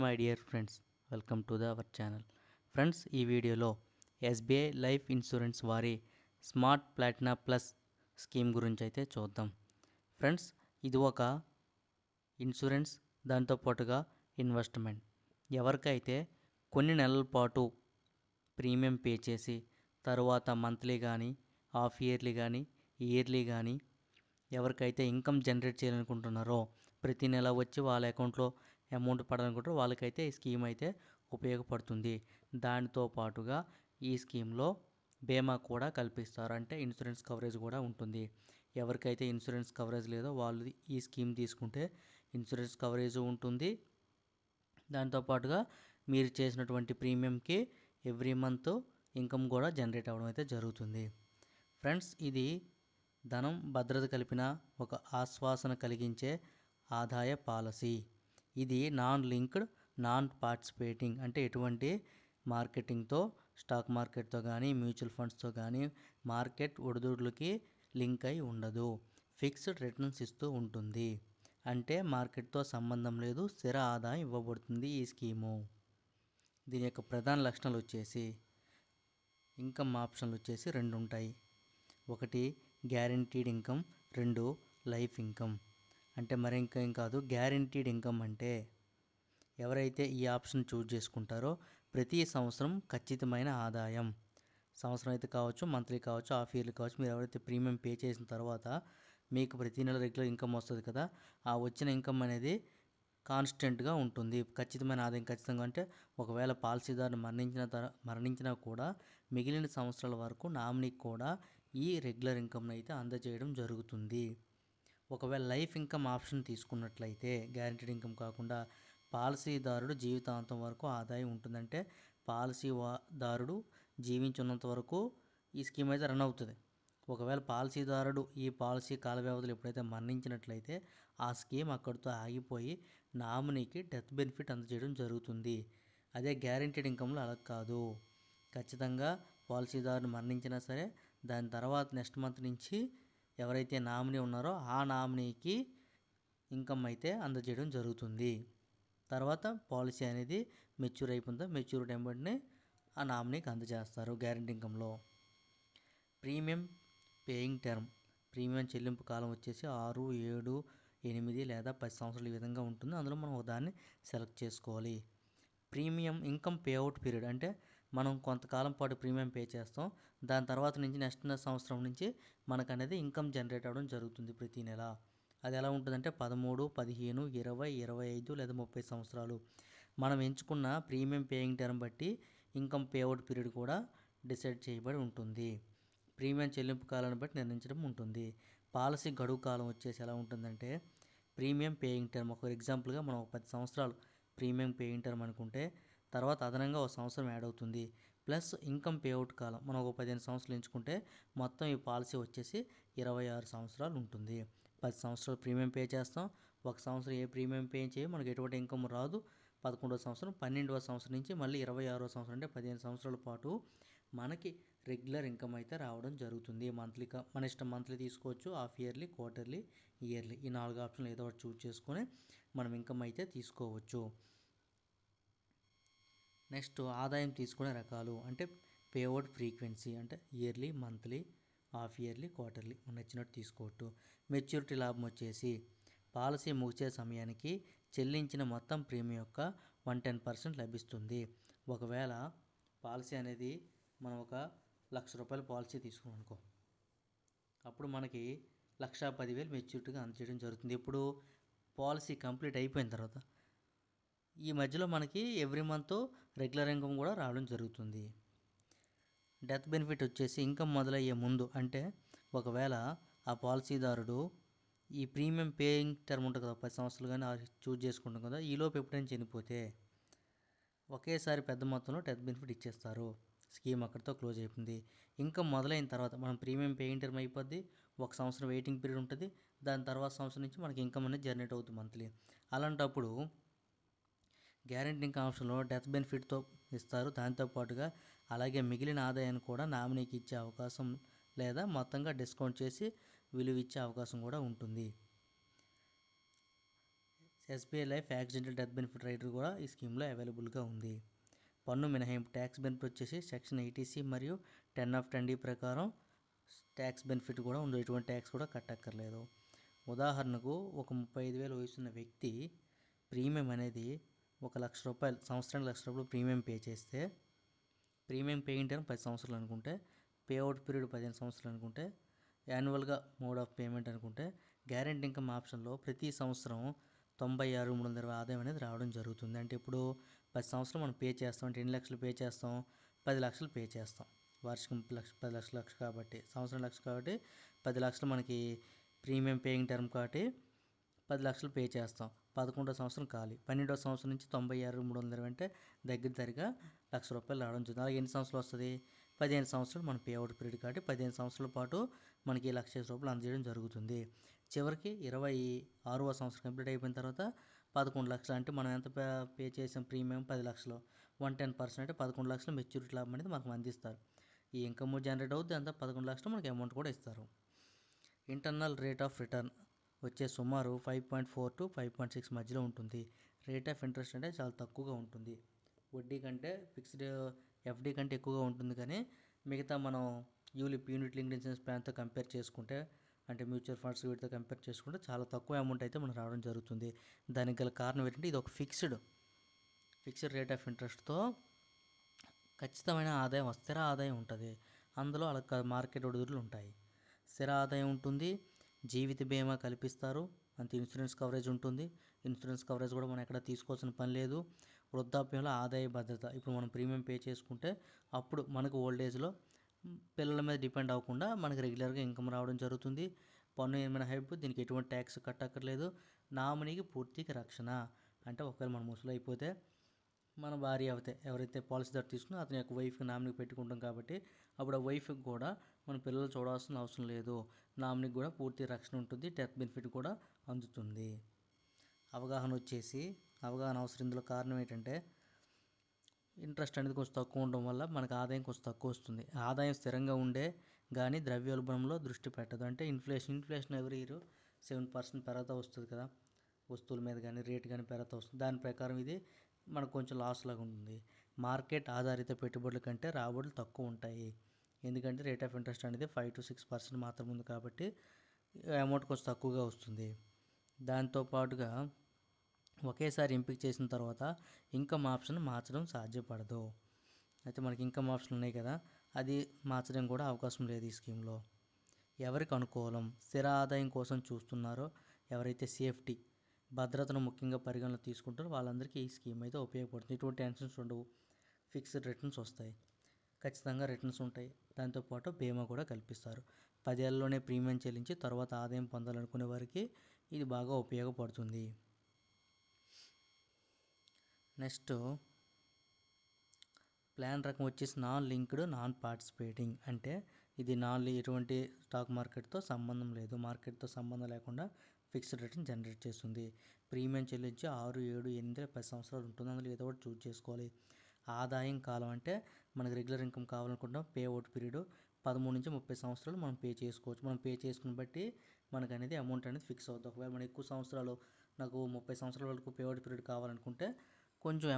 My dear friends, welcome to our channel. Friends, ఈ వీడియోలో SBI life insurance వారి smart Platina plus scheme గురించి అయితే చూద్దాం. ఫ్రెండ్స్, ఇది ఒక ఇన్సూరెన్స్, దాంతోపాటుగా ఇన్వెస్ట్మెంట్. ఎవరికైతే కొన్ని నెలల పాటు ప్రీమియం పే చేసి తర్వాత మంత్లీ కానీ, హాఫ్ ఇయర్లీ కానీ, ఇయర్లీ కానీ ఎవరికైతే ఇన్కమ్ జనరేట్ చేయాలనుకుంటున్నారో, ప్రతి నెల వచ్చి వాళ్ళ అకౌంట్లో అమౌంట్ పడాలనుకుంటారో వాళ్ళకైతే ఈ స్కీమ్ అయితే ఉపయోగపడుతుంది. దానితో పాటుగా ఈ స్కీమ్లో బీమా కూడా కల్పిస్తారు, అంటే ఇన్సూరెన్స్ కవరేజ్ కూడా ఉంటుంది. ఎవరికైతే ఇన్సూరెన్స్ కవరేజ్ లేదో వాళ్ళు ఈ స్కీమ్ తీసుకుంటే ఇన్సూరెన్స్ కవరేజ్ ఉంటుంది. దాంతోపాటుగా మీరు చేసినటువంటి ప్రీమియంకి ఎవ్రీ మంత్ ఇన్కమ్ కూడా జనరేట్ అవ్వడం అయితే జరుగుతుంది. ఫ్రెండ్స్, ఇది ధనం భద్రత కలిపిన ఒక ఆశ్వాసన కలిగించే ఆదాయ పాలసీ. ఇది నాన్ లింక్డ్, నాన్ పార్టిసిపేటింగ్, అంటే ఎటువంటి మార్కెటింగ్తో, స్టాక్ మార్కెట్తో కానీ, మ్యూచువల్ ఫండ్స్తో కానీ మార్కెట్ ఒడిదుడులకి లింక్ అయి ఉండదు. ఫిక్స్డ్ రిటర్న్స్ ఇస్తూ ఉంటుంది, అంటే మార్కెట్తో సంబంధం లేదు, స్థిర ఆదాయం ఇవ్వబడుతుంది ఈ స్కీము. దీని యొక్క ప్రధాన లక్షణాలు వచ్చేసి ఇన్కమ్ ఆప్షన్లు వచ్చేసి 2 ఉంటాయి. ఒకటి గ్యారంటీడ్ ఇన్కమ్, 2 లైఫ్ ఇన్కమ్. అంటే మరి ఇంకేం కాదు, గ్యారంటీడ్ ఇన్కమ్ అంటే ఎవరైతే ఈ ఆప్షన్ చూజ్ చేసుకుంటారో ప్రతి సంవత్సరం ఖచ్చితమైన ఆదాయం, సంవత్సరం అయితే కావచ్చు, మంత్లీ కావచ్చు, హాఫ్ ఇయర్లీ కావచ్చు, మీరు ఎవరైతే ప్రీమియం పే చేసిన తర్వాత మీకు ప్రతి నెల రెగ్యులర్ ఇన్కమ్ వస్తుంది కదా, ఆ వచ్చిన ఇన్కమ్ అనేది కాన్స్టెంట్గా ఉంటుంది. ఖచ్చితమైన ఆదాయం ఖచ్చితంగా, అంటే ఒకవేళ పాలసీదారు మరణించినా కూడా మిగిలిన సంవత్సరాల వరకు నామినీకి కూడా ఈ రెగ్యులర్ ఇన్కమ్ని అయితే అందజేయడం జరుగుతుంది. ఒకవేళ లైఫ్ ఇన్కమ్ ఆప్షన్ తీసుకున్నట్లయితే గ్యారంటీడ్ ఇన్కమ్ కాకుండా పాలసీదారుడు జీవితాంతం వరకు ఆదాయం ఉంటుందంటే పాలసీదారుడు జీవించున్నంత వరకు ఈ స్కీమ్ అయితే రన్ అవుతుంది. ఒకవేళ పాలసీదారుడు ఈ పాలసీ కాల వ్యవధిలో ఎప్పుడైతే మరణించినట్లయితే ఆ స్కీమ్ అక్కడితో ఆగిపోయి నామినీకి డెత్ బెనిఫిట్ అందజేయడం జరుగుతుంది. అదే గ్యారంటీడ్ ఇన్కమ్లో అలా కాదు. ఖచ్చితంగా పాలసీదారుడు మరణించినా సరే దాని తర్వాత నెక్స్ట్ మంత్ నుంచి ఎవరైతే నామినీ ఉన్నారో ఆ నామినీకి ఇన్కమ్ అయితే అందజేయడం జరుగుతుంది. తర్వాత పాలసీ అనేది మెచ్యూర్ అయిపోతుందో మెచ్యూరిటీ వెంబడినే ఆ నామినీకి అందజేస్తారు. గ్యారంటీ ఇన్కంలో ప్రీమియం పేయింగ్ టర్మ్, ప్రీమియం చెల్లింపు కాలం వచ్చేసి 6, 7, 8 లేదా 10 సంవత్సరాలు ఈ విధంగా ఉంటుంది. అందులో మనం ఒక దాన్ని సెలెక్ట్ చేసుకోవాలి. ప్రీమియం ఇన్కమ్ పేఅవుట్ పీరియడ్, అంటే మనం కొంతకాలం పాటు ప్రీమియం పే చేస్తాం, దాని తర్వాత నుంచి నెక్స్ట్ సంవత్సరం నుంచి మనకు అనేది ఇన్కమ్ జనరేట్ అవ్వడం జరుగుతుంది ప్రతి నెల. అది ఎలా ఉంటుందంటే 13, 15, 20, 25 లేదా 30 సంవత్సరాలు. మనం ఎంచుకున్న ప్రీమియం పేయింగ్ టర్మ్ బట్టి ఇన్కమ్ పేఅవుట్ పీరియడ్ కూడా డిసైడ్ చేయబడి ఉంటుంది. ప్రీమియం చెల్లింపు కాలాన్ని బట్టి నిర్ణయించడం ఉంటుంది. పాలసీ గడువు కాలం వచ్చేసి ఎలా ఉంటుందంటే ప్రీమియం పేయింగ్ టర్మ్, ఒక ఎగ్జాంపుల్గా మనం 10 సంవత్సరాలు ప్రీమియం పేయింగ్ టర్మ్ అనుకుంటే తర్వాత అదనంగా ఒక సంవత్సరం యాడ్ అవుతుంది. ప్లస్ ఇన్కమ్ పేఅవుట్ కాలం మనం ఒక 15 సంవత్సరాలు ఎంచుకుంటే మొత్తం ఈ పాలసీ వచ్చేసి 26 సంవత్సరాలు ఉంటుంది. 10 సంవత్సరాలు ప్రీమియం పే చేస్తాం, ఒక సంవత్సరం ఏ ప్రీమియం పే చేయి, మనకు ఎటువంటి ఇన్కమ్ రాదు. 11వ సంవత్సరం, 12వ సంవత్సరం నుంచి మళ్ళీ 26వ సంవత్సరం, అంటే 15 సంవత్సరాల పాటు మనకి రెగ్యులర్ ఇన్కమ్ అయితే రావడం జరుగుతుంది. మంత్లీగా మన ఇష్టం, మంత్లీ తీసుకోవచ్చు, హాఫ్ ఇయర్లీ, క్వార్టర్లీ, ఇయర్లీ, ఈ 4 ఆప్షన్లు ఏదో ఒకటి చూస్ చేసుకొని మనం ఇన్కమ్ అయితే తీసుకోవచ్చు. నెక్స్ట్ ఆదాయం తీసుకునే రకాలు, అంటే పేఅవుట్ ఫ్రీక్వెన్సీ, అంటే yearly, monthly, half yearly, quarterly మనం నచ్చినట్టు తీసుకోవచ్చు. మెచ్యూరిటీ లాభం వచ్చేసి పాలసీ ముగిసే సమయానికి చెల్లించిన మొత్తం ప్రీమియం యొక్క 110% లభిస్తుంది. ఒకవేళ పాలసీ అనేది మనం ఒక ₹1,00,000 పాలసీ తీసుకున్నాం అనుకో, అప్పుడు మనకి 1,10,000 మెచ్యూరిటీగా అందజేయడం జరుగుతుంది. ఇప్పుడు పాలసీ కంప్లీట్ అయిపోయిన తర్వాత ఈ మధ్యలో మనకి ఎవ్రీ మంత్ రెగ్యులర్ ఇన్కమ్ కూడా రావడం జరుగుతుంది. డెత్ బెనిఫిట్ వచ్చేసి ఇన్కమ్ మొదలయ్యే ముందు, అంటే ఒకవేళ ఆ పాలసీదారుడు ఈ ప్రీమియం పేయింగ్ టర్మ్ ఉంటుంది కదా, 10 సంవత్సరాలు కానీ చూజ్ చేసుకుంటాం కదా, ఈలోపు ఎప్పుడైనా చనిపోతే ఒకేసారి పెద్ద మొత్తంలో డెత్ బెనిఫిట్ ఇచ్చేస్తారు. స్కీమ్ అక్కడితో క్లోజ్ అయిపోతుంది. ఇన్కమ్ మొదలైన తర్వాత మనం ప్రీమియం పేయింగ్ టర్మ్ అయిపోద్ది, ఒక సంవత్సరం వెయిటింగ్ పీరియడ్ ఉంటుంది, దాని తర్వాత సంవత్సరం నుంచి మనకి ఇన్కమ్ అనేది జనరేట్ అవుతుంది మంత్లీ. అలాంటప్పుడు గ్యారంటీ ఇన్కమ్ ఆప్షన్లో డెత్ బెనిఫిట్తో ఇస్తారు. దాంతోపాటుగా అలాగే మిగిలిన ఆదాయాన్ని కూడా నామినీకి ఇచ్చే అవకాశం లేదా మొత్తంగా డిస్కౌంట్ చేసి విలువ ఇచ్చే అవకాశం కూడా ఉంటుంది. SBI life accidental death benefit rider కూడా ఈ స్కీమ్లో అవైలబుల్గా ఉంది. పన్ను మినహాయింపు ట్యాక్స్ బెనిఫిట్ వచ్చేసి సెక్షన్ 80C మరియు 10 of 10D ప్రకారం ట్యాక్స్ బెనిఫిట్ కూడా ఉంది. ఎటువంటి ట్యాక్స్ కూడా కట్టక్కర్లేదు. ఉదాహరణకు ఒక 35,000 వయసున్న వ్యక్తి ప్రీమియం అనేది ₹1,00,000 సంవత్సరానికి ₹1,00,000 ప్రీమియం పే చేస్తే, ప్రీమియం పేయింగ్ టర్మ్ 10 సంవత్సరాలు అనుకుంటే, పేఅవుట్ పీరియడ్ 15 సంవత్సరాలు అనుకుంటే, యాన్యువల్గా మోడ్ ఆఫ్ పేమెంట్ అనుకుంటే, గ్యారెంటీ ఇన్కమ్ ఆప్షన్లో ప్రతి సంవత్సరం 96,320 ఆదాయం అనేది రావడం జరుగుతుంది. అంటే ఇప్పుడు 10 సంవత్సరాలు మనం పే చేస్తాం అంటే ఎన్ని లక్షలు పే చేస్తాం? 10 లక్షలు పే చేస్తాం. వార్షికం 10 లక్షలు కాబట్టి సంవత్సరం లక్ష కాబట్టి 10 లక్షలు మనకి ప్రీమియం పేయింగ్ టర్మ్ కాబట్టి 10 లక్షలు పే చేస్తాం. 11వ సంవత్సరం ఖాళీ. 12వ సంవత్సరం నుంచి 96,320 అంటే దగ్గరగా ₹1,00,000 రావడం జరుగుతుంది. అలాగే ఎన్ని సంవత్సరాలు వస్తుంది? 15 సంవత్సరాలు మన పేఅవుట్ పీరియడ్ కాబట్టి 15 సంవత్సరాల పాటు మనకి ₹1,00,000 అందజేయడం జరుగుతుంది. చివరికి 26వ సంవత్సరం కంప్లీట్ అయిపోయిన తర్వాత 11 లక్షలు అంటే మనం ఎంత పే చేసాం ప్రీమియం 10 లక్షలు 110% అంటే 11 లక్షలు మెచ్యూరిటీ లాభం అనేది మనకు అందిస్తారు. ఈ ఇన్కమ్ జనరేట్ అవుతుంది, అంతా 11 లక్షలు మనకి అమౌంట్ కూడా ఇస్తారు. ఇంటర్నల్ రేట్ ఆఫ్ రిటర్న్ వచ్చే సుమారు 5.4 to 5.6 మధ్యలో ఉంటుంది. రేట్ ఆఫ్ ఇంట్రెస్ట్ అంటే చాలా తక్కువగా ఉంటుంది. వడ్డీ కంటే ఫిక్స్డ్ ఎఫ్డి కంటే ఎక్కువగా ఉంటుంది, కానీ మిగతా మనం యూనిట్ లింక్డ్ ఇన్సూరెన్స్ ప్లాన్తో కంపేర్ చేసుకుంటే, అంటే మ్యూచువల్ ఫండ్స్ వీటితో కంపేర్ చేసుకుంటే చాలా తక్కువ అమౌంట్ అయితే మనకు రావడం జరుగుతుంది. దానికి గల కారణం ఏంటంటే ఇది ఒక ఫిక్స్డ్ రేట్ ఆఫ్ ఇంట్రెస్ట్తో ఖచ్చితమైన ఆదాయం, స్థిర ఆదాయం ఉంటుంది. అందులో అలా మార్కెట్ ఒడిదుడులు ఉంటాయి. స్థిర ఆదాయం ఉంటుంది, జీవిత బీమా కల్పిస్తారు, అంత ఇన్సూరెన్స్ కవరేజ్ ఉంటుంది. ఇన్సూరెన్స్ కవరేజ్ కూడా మనం ఎక్కడ తీసుకోవాల్సిన పని లేదు. వృద్ధాప్యంలో ఆదాయ భద్రత, ఇప్పుడు మనం ప్రీమియం పే చేసుకుంటే అప్పుడు మనకు ఓల్డ్ ఏజ్లో పిల్లల మీద డిపెండ్ అవ్వకుండా మనకి రెగ్యులర్గా ఇన్కమ్ రావడం జరుగుతుంది. పన్ను మినహాయింపు, దీనికి ఎటువంటి ట్యాక్స్ కట్టక్కర్లేదు. నామినీకి పూర్తిగా రక్షణ, అంటే ఒకవేళ మనం ముసలి అయిపోతే మన భార్య ఎవరైతే పాలసీదారు తీసుకున్నా అతని యొక్క వైఫ్కి నామినీ పెట్టుకుంటాం కాబట్టి అప్పుడు ఆ వైఫ్కి కూడా మన పిల్లలు చూడాల్సిన అవసరం లేదు. నామినీకి కూడా పూర్తి రక్షణ ఉంటుంది, డెత్ బెనిఫిట్ కూడా అందుతుంది. అవగాహన అవసరం. ఇందులో కారణం ఏంటంటే ఇంట్రెస్ట్ అనేది కొంచెం తక్కువ ఉండడం వల్ల మనకు ఆదాయం కొంచెం తక్కువ వస్తుంది. ఆదాయం స్థిరంగా ఉండే కానీ ద్రవ్యోల్బణంలో దృష్టి పెట్టదు. అంటే ఇన్ఫ్లేషన్ ఎవరి ఇయర్ 7% పెరుగుతూ వస్తుంది కదా, వస్తువుల మీద కానీ రేటు కానీ పెరుగుతూ వస్తుంది. దాని ప్రకారం ఇది మనకు కొంచెం లాస్ లాగా ఉంటుంది. మార్కెట్ ఆధారిత పెట్టుబడుల కంటే రాబడులు తక్కువ ఉంటాయి. ఎందుకంటే రేట్ ఆఫ్ ఇంట్రెస్ట్ అనేది 5 to 6% మాత్రమే ఉంది కాబట్టి అమౌంట్ కొంచెం తక్కువగా వస్తుంది. దాంతోపాటుగా ఒకేసారి ఎంపిక చేసిన తర్వాత ఇన్కమ్ ఆప్షన్ మార్చడం సాధ్యపడదు. అయితే మనకి ఇన్కమ్ ఆప్షన్ ఉన్నాయి కదా, అది మార్చడం కూడా అవకాశం లేదు ఈ స్కీమ్లో. ఎవరికి అనుకూలం? స్థిర ఆదాయం కోసం చూస్తున్నారో, ఎవరైతే సేఫ్టీ భద్రతను ముఖ్యంగా పరిగణలో తీసుకుంటారో వాళ్ళందరికీ ఈ స్కీమ్ అయితే ఉపయోగపడుతుంది. ఎటువంటి టెన్షన్స్ ఉండవు, ఫిక్స్డ్ రిటర్న్స్ వస్తాయి, ఖచ్చితంగా రిటర్న్స్ ఉంటాయి. దాంతోపాటు బీమా కూడా కల్పిస్తారు. 10 ఏళ్ళలోనే ప్రీమియం చెల్లించి తర్వాత ఆదాయం పొందాలనుకునే వారికి ఇది బాగా ఉపయోగపడుతుంది. నెక్స్ట్ ప్లాన్ రకం వచ్చేసి నాన్ లింక్డ్ నాన్ పార్టిసిపేటింగ్, అంటే ఇది ఎటువంటి స్టాక్ మార్కెట్తో సంబంధం లేదు, మార్కెట్తో సంబంధం లేకుండా ఫిక్స్డ్ రిటర్న్ జనరేట్ చేస్తుంది. ప్రీమియం చెల్లించి 6, 7, 8, 10 సంవత్సరాలు ఉంటుంది. అందులో ఏదో ఒకటి చూస్ చేసుకోవాలి. ఆదాయం కాలం అంటే మనకు రెగ్యులర్ ఇన్కమ్ కావాలనుకుంటాం, పే అవుట్ పీరియడ్ 13 నుంచి 30 సంవత్సరాలు మనం పే చేసుకోవచ్చు. మనం పే చేసుకుని బట్టి మనకు అనేది అమౌంట్ అనేది ఫిక్స్ అవుతుంది. ఒకవేళ మనం ఎక్కువ సంవత్సరాలు, నాకు 30 సంవత్సరాల వరకు పే అవుట్ పీరియడ్ కావాలనుకుంటే కొంచెం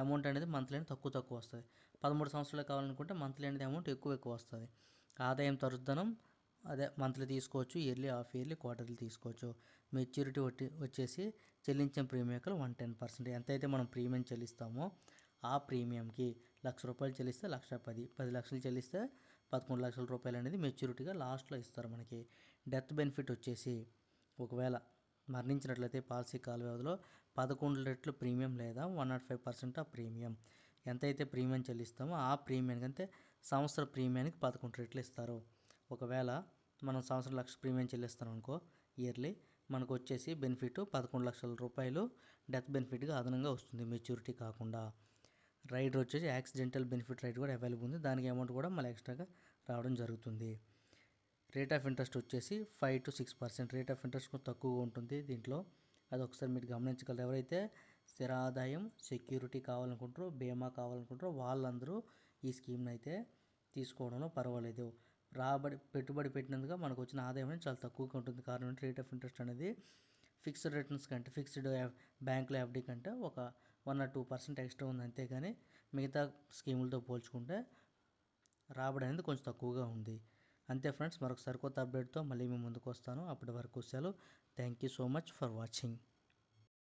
అమౌంట్ అనేది మంత్లీ అనేది తక్కువ వస్తుంది. 13 సంవత్సరాలు కావాలనుకుంటే మంత్లీ అనేది అమౌంట్ ఎక్కువ వస్తుంది. ఆదాయం తరుదనం మంత్లీ తీసుకోవచ్చు, ఇయర్లీ, హాఫ్ ఇయర్లీ, క్వార్టర్లీ తీసుకోవచ్చు. మెచ్యూరిటీ వచ్చేసి చెల్లించిన ప్రీమియంకి 110%. ఎంతైతే మనం ప్రీమియం చెల్లిస్తామో ఆ ప్రీమియంకి ₹1,00,000 చెల్లిస్తే 1,10,000, 10 లక్షలు చెల్లిస్తే 11 లక్షల రూపాయలు అనేది మెచ్యూరిటీగా లాస్ట్లో ఇస్తారు మనకి. డెత్ బెనిఫిట్ వచ్చేసి ఒకవేళ మరణించినట్లయితే పాలసీ కాల వ్యవధిలో 11 రెట్లు ప్రీమియం లేదా 105% ఆ ప్రీమియం. ఎంతైతే ప్రీమియం చెల్లిస్తామో ఆ ప్రీమియానికి, అంటే సంవత్సర ప్రీమియానికి 11 రెట్లు ఇస్తారు. ఒకవేళ మనం సంవత్సరం ₹1,00,000 ప్రీమియం చెల్లిస్తాం అనుకో ఇయర్లీ, మనకు వచ్చేసి బెనిఫిట్ 11 లక్షల రూపాయలు డెత్ బెనిఫిట్గా అదనంగా వస్తుంది, మెచ్యూరిటీ కాకుండా. రైడర్ వచ్చేసి యాక్సిడెంటల్ బెనిఫిట్ రైడ్ కూడా అవైలబుల్ ఉంది, దానికి అమౌంట్ కూడా మళ్ళీ ఎక్స్ట్రాగా రావడం జరుగుతుంది. రేట్ ఆఫ్ ఇంట్రెస్ట్ వచ్చేసి 5 to 6%. రేట్ ఆఫ్ ఇంట్రెస్ట్ కొంచెం తక్కువగా ఉంటుంది దీంట్లో, అది ఒకసారి మీరు గమనించగలరు. ఎవరైతే స్థిర ఆదాయం, సెక్యూరిటీ కావాలనుకుంటారో, బీమా కావాలనుకుంటారో వాళ్ళందరూ ఈ స్కీమ్ని అయితే తీసుకోవడంలో పర్వాలేదు. పెట్టుబడి పెట్టినందుకు మనకు వచ్చిన ఆదాయం అనేది చాలా తక్కువగా ఉంటుంది. కారణం రేట్ ఆఫ్ ఇంట్రెస్ట్ అనేది ఫిక్స్డ్ రిటర్న్స్ కంటే బ్యాంకులో ఎఫ్డి కంటే ఒక 1 or 2% ఎక్స్ట్రా ఉంది, అంతేగాని మిగతా స్కీములతో పోల్చుకుంటే రాబడి అనేది కొంచెం తక్కువగా ఉంది. అంతే ఫ్రెండ్స్, మరొక సరికొత్త అప్డేట్తో మళ్ళీ మీ ముందుకు వస్తాను. అప్పటి వరకు సెలవు. Thank you so much for watching.